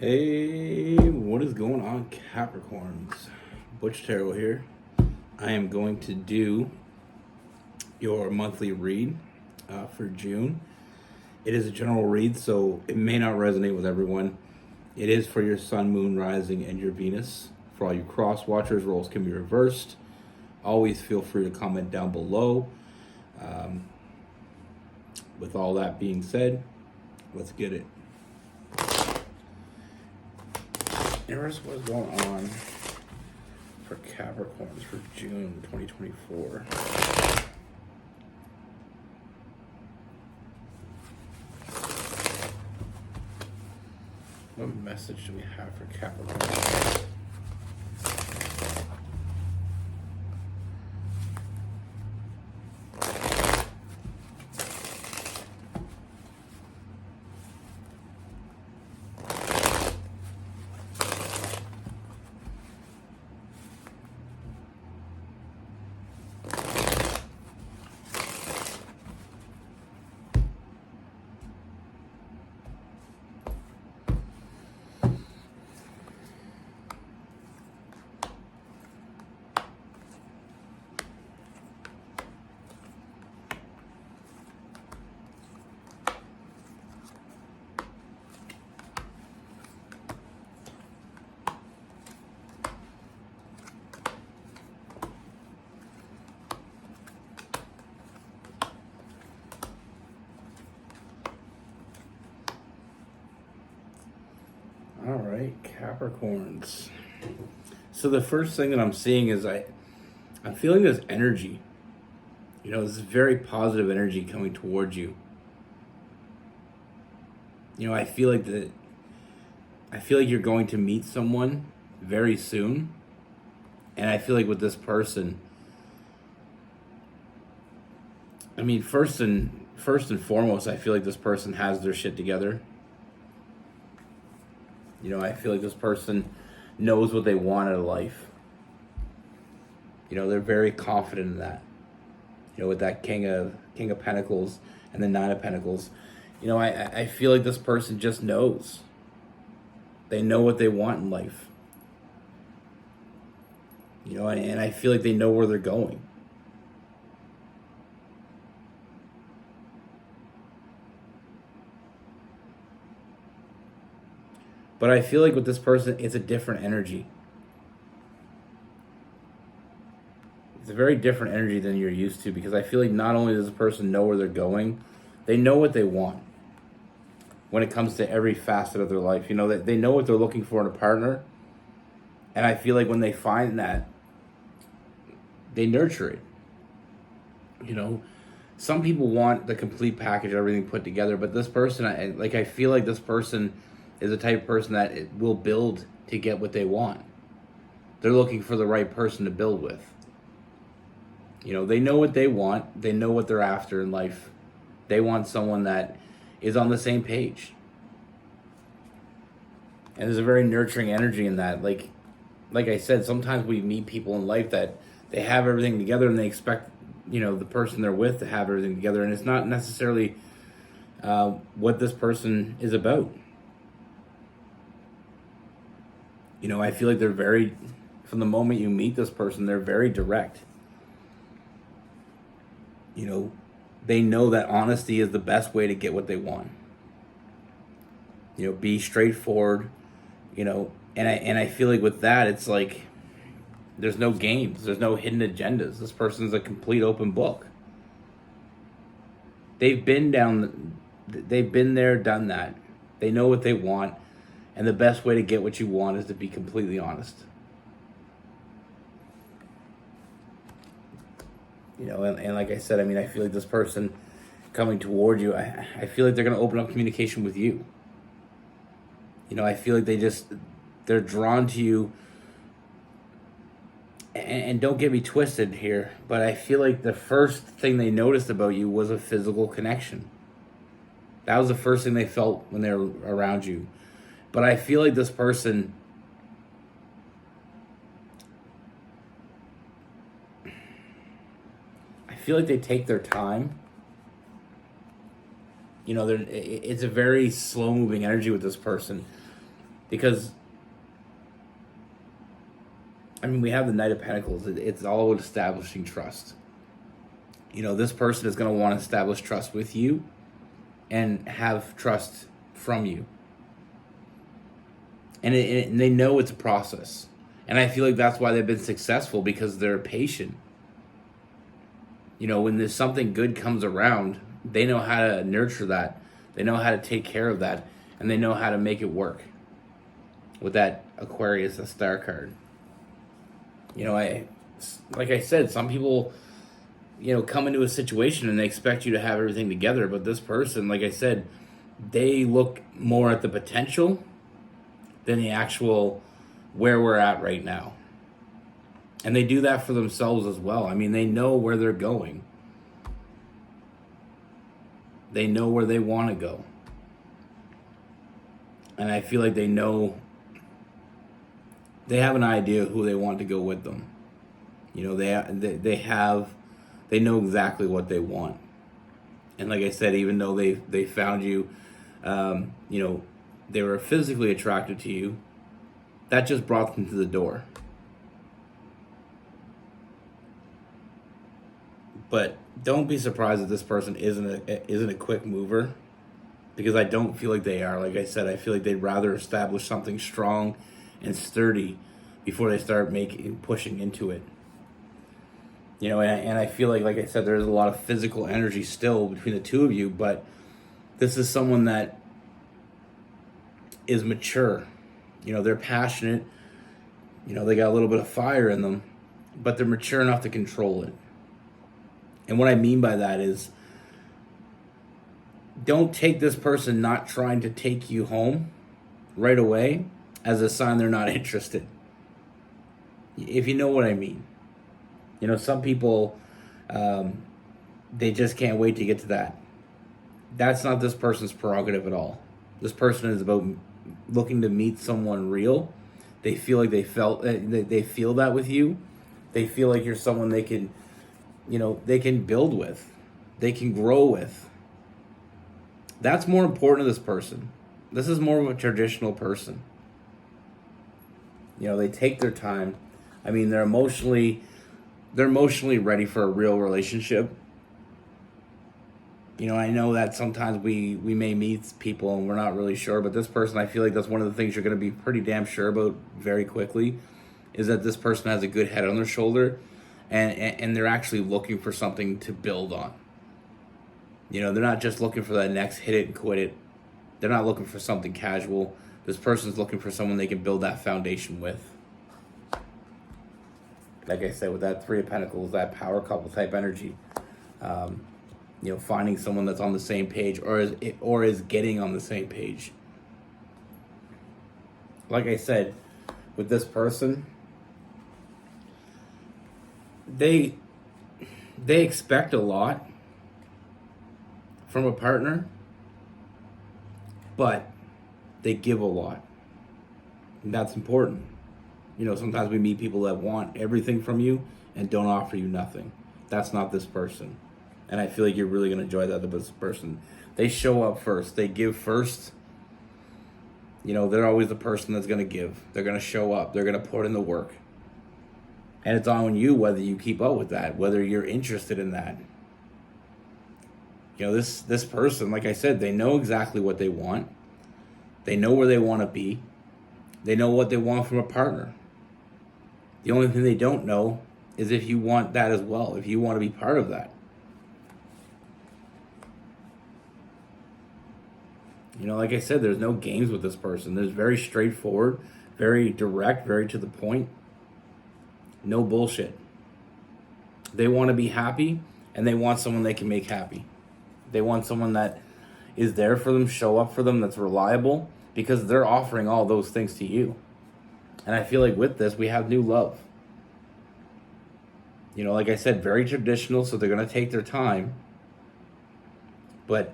Hey, what is going on, Capricorns? Butch Tarot here. I am going to do your monthly read for June. It is a general read, so it may not resonate with everyone. It is for your Sun, Moon, Rising, and your Venus. For all you cross watchers, roles can be reversed. Always feel free to comment down below. With all that being said, let's get it. Here's what's going on for Capricorns for June 2024. What message do we have for Capricorns? All right, Capricorns. So the first thing that I'm seeing is I'm feeling this energy. You know, this very positive energy coming towards you. You know, I feel like you're going to meet someone very soon. And I feel like with this person, I mean, first and foremost, I feel like this person has their shit together. You know, I feel like this person knows what they want out of life. You know, they're very confident in that. You know, with that King of Pentacles and the Nine of Pentacles. You know, I feel like this person just knows. They know what they want in life. You know, and I feel like they know where they're going. But I feel like with this person, it's a different energy. It's a very different energy than you're used to, because I feel like not only does this person know where they're going, they know what they want when it comes to every facet of their life. You know, they know what they're looking for in a partner. And I feel like when they find that, they nurture it. You know, some people want the complete package, everything put together. But this person, I feel like this person is the type of person that it will build to get what they want. They're looking for the right person to build with. You know, they know what they want. They know what they're after in life. They want someone that is on the same page. And there's a very nurturing energy in that. Like I said, sometimes we meet people in life that they have everything together and they expect, you know, the person they're with to have everything together. And it's not necessarily what this person is about. You know, I feel like they're from the moment you meet this person, they're very direct. You know, they know that honesty is the best way to get what they want. You know, be straightforward, you know, and I feel like with that, it's like there's no games, there's no hidden agendas. This person's a complete open book. They've been there, done that. They know what they want. And the best way to get what you want is to be completely honest. You know, and like I said, I mean, I feel like this person coming toward you, I feel like they're going to open up communication with you. You know, I feel like they're drawn to you. And don't get me twisted here, but I feel like the first thing they noticed about you was a physical connection. That was the first thing they felt when they were around you. But I feel like this person, I feel like they take their time. You know, it's a very slow moving energy with this person. Because, I mean, we have the Knight of Pentacles. It's all about establishing trust. You know, this person is going to want to establish trust with you and have trust from you. And they know it's a process. And I feel like that's why they've been successful, because they're patient. You know, when there's something good comes around, they know how to nurture that. They know how to take care of that. And they know how to make it work. With that Aquarius, the star card. You know, like I said, some people, you know, come into a situation and they expect you to have everything together. But this person, like I said, they look more at the potential than the actual where we're at right now. And they do that for themselves as well. I mean, they know where they're going. They know where they want to go. And I feel like they know, they have an idea who they want to go with them. You know, they know exactly what they want. And like I said, even though they found you, you know, they were physically attracted to you, that just brought them to the door. But don't be surprised if this person isn't a quick mover, because I don't feel like they are. Like I said, I feel like they'd rather establish something strong and sturdy before they start pushing into it. You know, and I feel like I said, there's a lot of physical energy still between the two of you, but this is someone that is mature. You know, they're passionate. You know, they got a little bit of fire in them, but they're mature enough to control it. And what I mean by that is, don't take this person not trying to take you home right away as a sign they're not interested. If you know what I mean. You know, some people, they just can't wait to get to that. That's not this person's prerogative at all. This person is about looking to meet someone real. They feel like they feel that with you. They feel like you're someone they can, you know, they can build with. They can grow with. That's more important to this person. This is more of a traditional person. You know, they take their time. I mean, they're emotionally ready for a real relationship. You know, I know that sometimes we may meet people and we're not really sure, but this person, I feel like that's one of the things you're going to be pretty damn sure about very quickly, is that this person has a good head on their shoulder, and they're actually looking for something to build on. You know, they're not just looking for that next hit it and quit it. They're not looking for something casual. This person's looking for someone they can build that foundation with. Like I said, with that Three of Pentacles, that power couple type energy, you know, finding someone that's on the same page, or is getting on the same page. Like I said, with this person, they expect a lot from a partner, but they give a lot. And that's important. You know, sometimes we meet people that want everything from you and don't offer you nothing. That's not this person. And I feel like you're really going to enjoy that with this person. They show up first. They give first. You know, they're always the person that's going to give. They're going to show up. They're going to put in the work. And it's on you whether you keep up with that, whether you're interested in that. You know, this person, like I said, they know exactly what they want. They know where they want to be. They know what they want from a partner. The only thing they don't know is if you want that as well, if you want to be part of that. You know, like I said, there's no games with this person. There's very straightforward, very direct, very to the point. No bullshit. They want to be happy, and they want someone they can make happy. They want someone that is there for them, show up for them, that's reliable, because they're offering all those things to you. And I feel like with this, we have new love. You know, like I said, very traditional, so they're going to take their time. But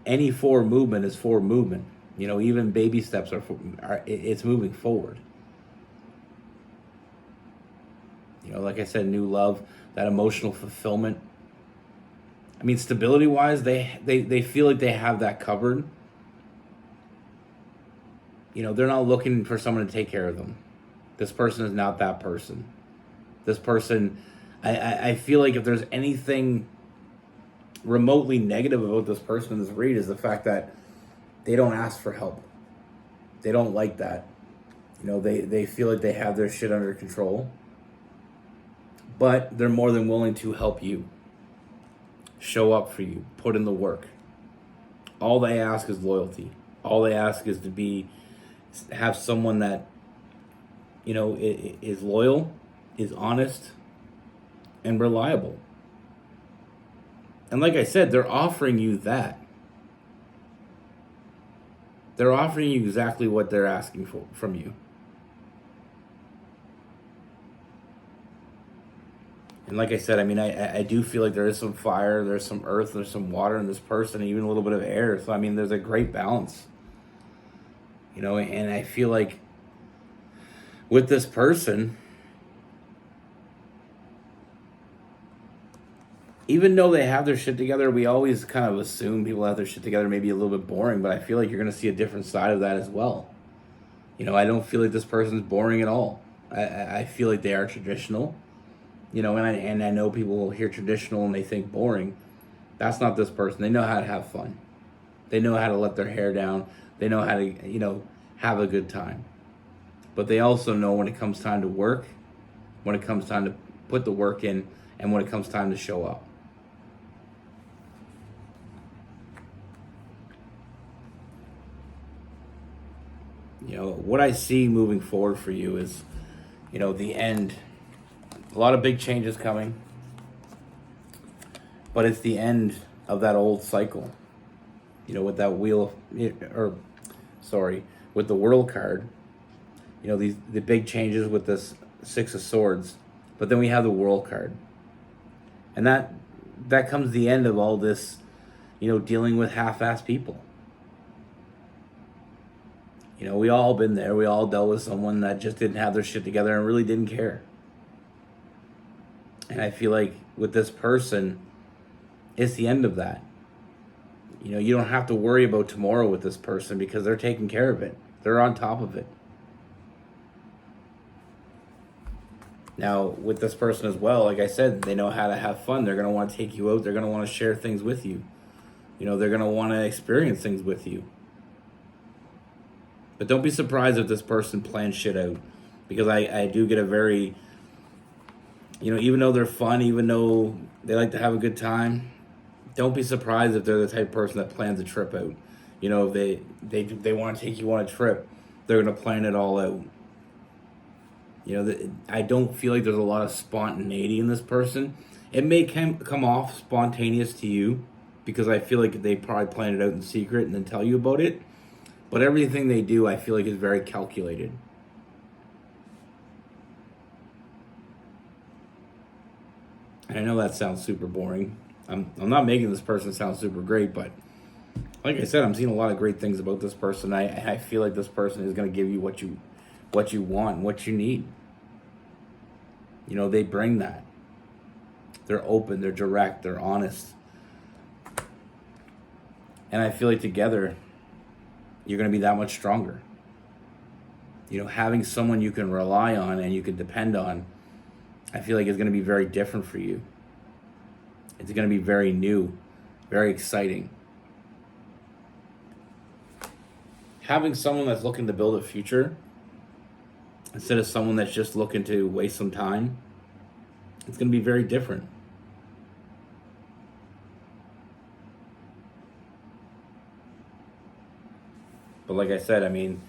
any forward movement is forward movement. You know, even baby steps it's moving forward. You know, like I said, new love, that emotional fulfillment. I mean, stability-wise, they feel like they have that covered. they're not looking for someone to take care of them. This person is not that person. This person, I feel like if there's anything remotely negative about this person in this read is the fact that they don't ask for help. They don't like that. They feel like they have their shit under control. But they're more than willing to help you. Show up for you. Put in the work. All they ask is loyalty. All they ask is to have someone that, is loyal, is honest, and reliable. And like I said, they're offering you that. They're offering you exactly what they're asking for from you. And like I said, I do feel like there is some fire, there's some earth, there's some water in this person, and even a little bit of air. So, there's a great balance. And I feel like with this person, even though they have their shit together, we always kind of assume people have their shit together, maybe a little bit boring, but I feel like you're going to see a different side of that as well. I don't feel like this person's boring at all. I feel like they are traditional. And I know people will hear traditional and they think boring. That's not this person. They know how to have fun. They know how to let their hair down. They know how to, have a good time. But they also know when it comes time to work, when it comes time to put the work in, and when it comes time to show up. What I see moving forward for you is, the end. A lot of big changes coming, but it's the end of that old cycle. With that with the World card. The big changes with this Six of Swords, but then we have the World card, and that comes the end of all this, dealing with half-assed people. We all been there. We all dealt with someone that just didn't have their shit together and really didn't care. And I feel like with this person, it's the end of that. You don't have to worry about tomorrow with this person because they're taking care of it. They're on top of it. Now, with this person as well, like I said, they know how to have fun. They're going to want to take you out. They're going to want to share things with you. They're going to want to experience things with you. But don't be surprised if this person plans shit out. Because I do get a very... even though they're fun, even though they like to have a good time, don't be surprised if they're the type of person that plans a trip out. If they want to take you on a trip, they're going to plan it all out. I don't feel like there's a lot of spontaneity in this person. It may come off spontaneous to you because I feel like they probably plan it out in secret and then tell you about it. But everything they do, I feel like is very calculated. And I know that sounds super boring. I'm not making this person sound super great, but like I said, I'm seeing a lot of great things about this person. I feel like this person is going to give you what you want, what you need. They bring that. They're open, they're direct, they're honest. And I feel like together, you're going to be that much stronger. Having someone you can rely on and you can depend on, I feel like it's going to be very different for you. It's going to be very new, very exciting. Having someone that's looking to build a future instead of someone that's just looking to waste some time, it's going to be very different. But like I said,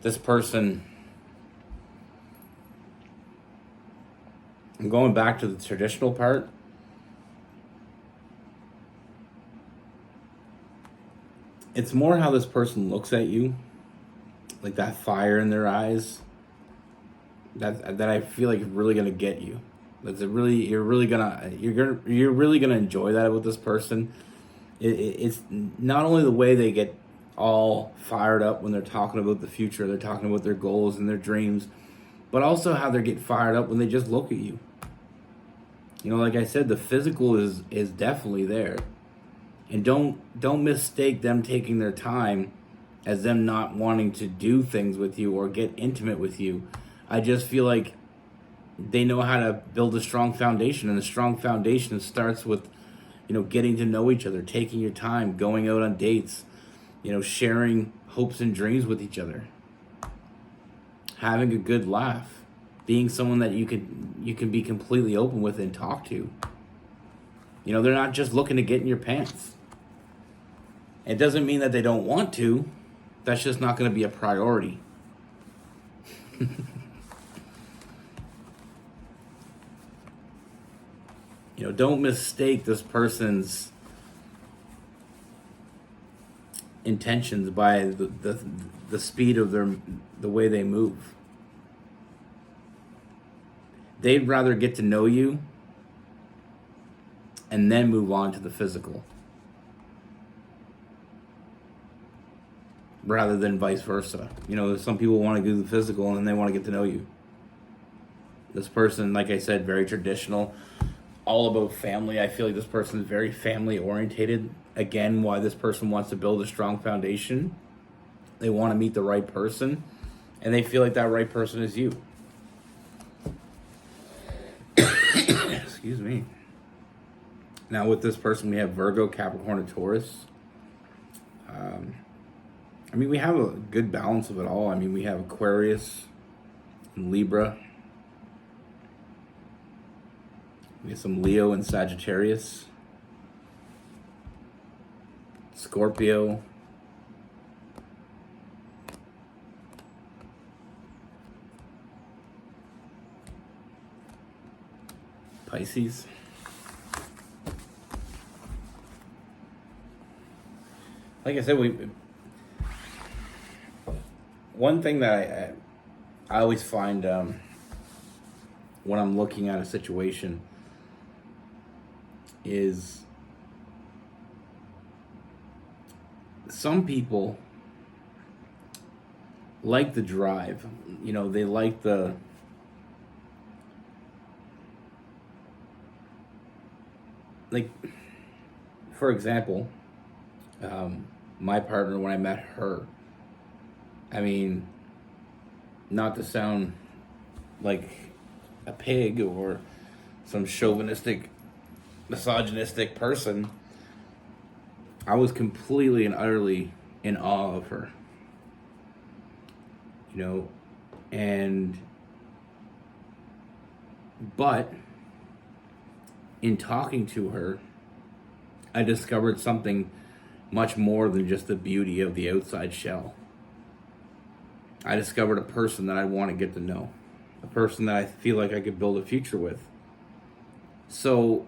this person, I'm going back to the traditional part. It's more how this person looks at you, like that fire in their eyes. That I feel like is really gonna get you. You're really gonna enjoy that with this person. It's not only the way they get all fired up when they're talking about the future, they're talking about their goals and their dreams, but also how they get fired up when they just look at you. Like I said, the physical is definitely there. And don't mistake them taking their time as them not wanting to do things with you or get intimate with you. I just feel like they know how to build a strong foundation, and a strong foundation starts with, getting to know each other, taking your time, going out on dates, sharing hopes and dreams with each other, having a good laugh, being someone that you can be completely open with and talk to. They're not just looking to get in your pants. It doesn't mean that they don't want to. That's just not going to be a priority. Don't mistake this person's intentions by the speed of the way they move. They'd rather get to know you and then move on to the physical, rather than vice versa. Some people want to do the physical and then they want to get to know you. This person, like I said, very traditional, all about family. I feel like this person is very family orientated. Again, why this person wants to build a strong foundation. They want to meet the right person, and they feel like that right person is you. Excuse me. Now with this person, we have Virgo, Capricorn, and Taurus. We have a good balance of it all. We have Aquarius and Libra. We have some Leo and Sagittarius. Scorpio. Pisces. Like I said, one thing that I always find when I'm looking at a situation is some people like the drive. They like for example, my partner, when I met her, not to sound like a pig or some chauvinistic, misogynistic person, I was completely and utterly in awe of her. But in talking to her, I discovered something much more than just the beauty of the outside shell. I discovered a person that I want to get to know, a person that I feel like I could build a future with. So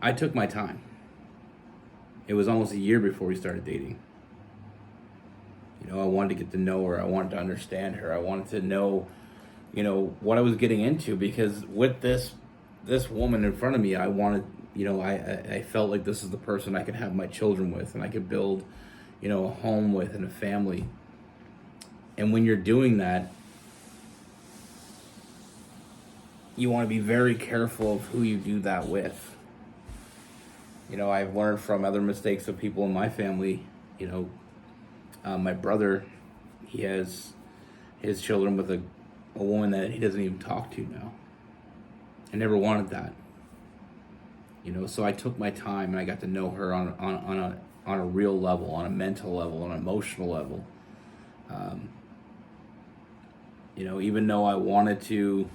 I took my time. It was almost a year before we started dating. I wanted to get to know her. I wanted to understand her. I wanted to know, what I was getting into, because with this woman in front of me, I wanted, I felt like this is the person I could have my children with, and I could build, a home with and a family. And when you're doing that, you want to be very careful of who you do that with. I've learned from other mistakes of people in my family. My brother, he has his children with a woman that he doesn't even talk to now. I never wanted that. So I took my time and I got to know her on a real level, on a mental level, on an emotional level. Even though I wanted to,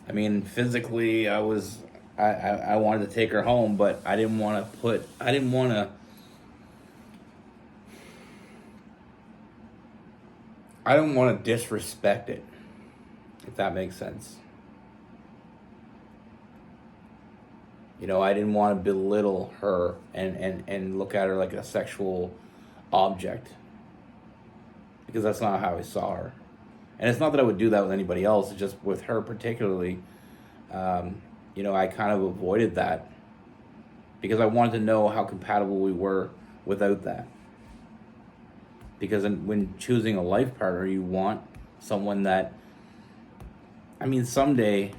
physically I wanted to take her home, but I didn't want to disrespect it, if that makes sense. I didn't want to belittle her and look at her like a sexual object, because that's not how I saw her. And it's not that I would do that with anybody else, it's just with her particularly. I kind of avoided that because I wanted to know how compatible we were without that. Because when choosing a life partner, you want someone that, someday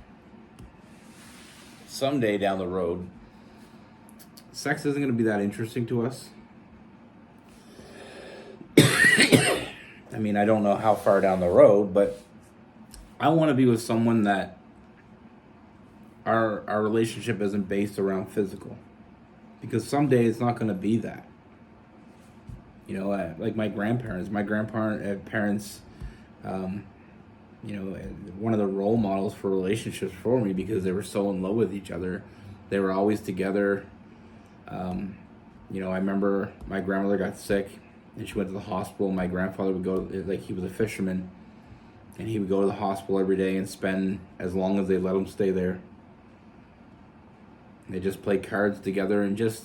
down the road, sex isn't going to be that interesting to us. I mean, I don't know how far down the road, but I want to be with someone that our relationship isn't based around physical, because someday it's not going to be that. You know, like my grandparents. My grandparents, you know, one of the role models for relationships for me, because they were so in love with each other. They were always together. You know, I remember my grandmother got sick and she went to the hospital. My grandfather would go, like, he was a fisherman, and he would go to the hospital every day and spend as long as they let him stay there. They just play cards together and just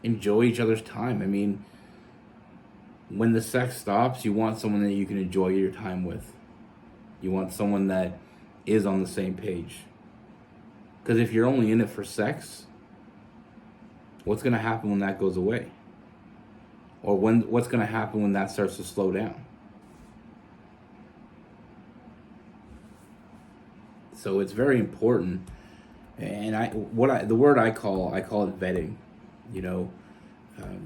enjoy each other's time. I mean, when the sex stops, you want someone that you can enjoy your time with. You want someone that is on the same page. Because if you're only in it for sex, what's going to happen when that goes away? Or what's going to happen when that starts to slow down? So it's very important. And the word I call it vetting. You know,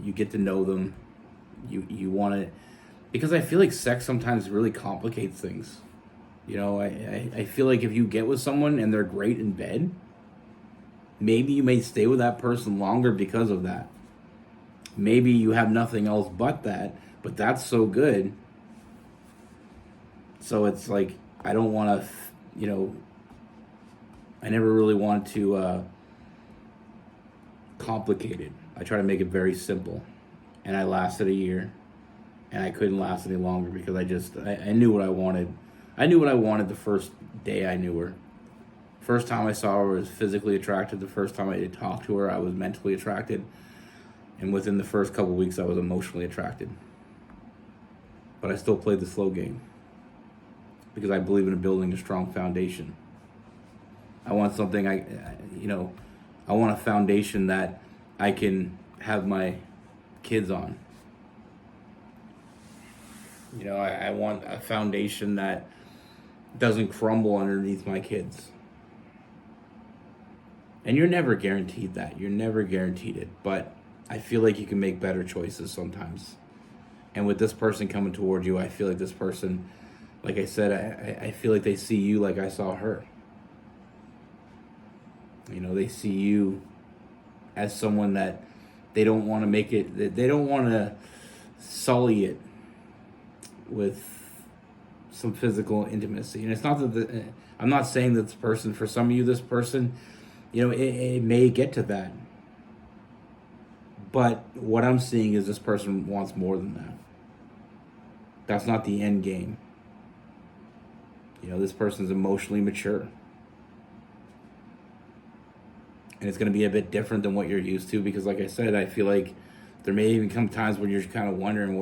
you get to know them. You want it, because I feel like sex sometimes really complicates things. You know, I feel like if you get with someone and they're great in bed, maybe you may stay with that person longer because of that. Maybe you have nothing else but that, but that's so good. So it's like, I don't want to, you know, I never really want to complicate it. I try to make it very simple. And I lasted a year, and I couldn't last any longer because I knew what I wanted. I knew what I wanted the first day I knew her. First time I saw her, I was physically attracted. The first time I did talk to her, I was mentally attracted. And within the first couple of weeks, I was emotionally attracted. But I still played the slow game, because I believe in building a strong foundation. I want something I want a foundation that I can have my kids on. You know, I want a foundation that doesn't crumble underneath my kids. And you're never guaranteed that. You're never guaranteed it. But I feel like you can make better choices sometimes. And with this person coming toward you, I feel like this person, like I said, I feel like they see you like I saw her. You know, they see you as someone that they don't want to make it, they don't want to sully it with some physical intimacy. And it's not that I'm not saying that this person, for some of you, this person, you know, it may get to that. But what I'm seeing is this person wants more than that. That's not the end game. You know, this person's emotionally mature. And it's going to be a bit different than what you're used to, because, like I said, I feel like there may even come times when you're kind of wondering,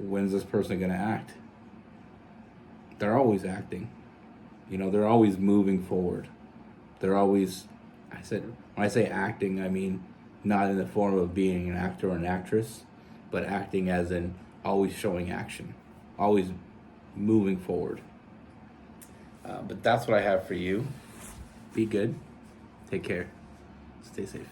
when's this person going to act? They're always acting. You know, they're always moving forward. They're always, when I say acting, I mean not in the form of being an actor or an actress, but acting as in always showing action, always moving forward. But that's what I have for you. Be good. Take care. Stay safe.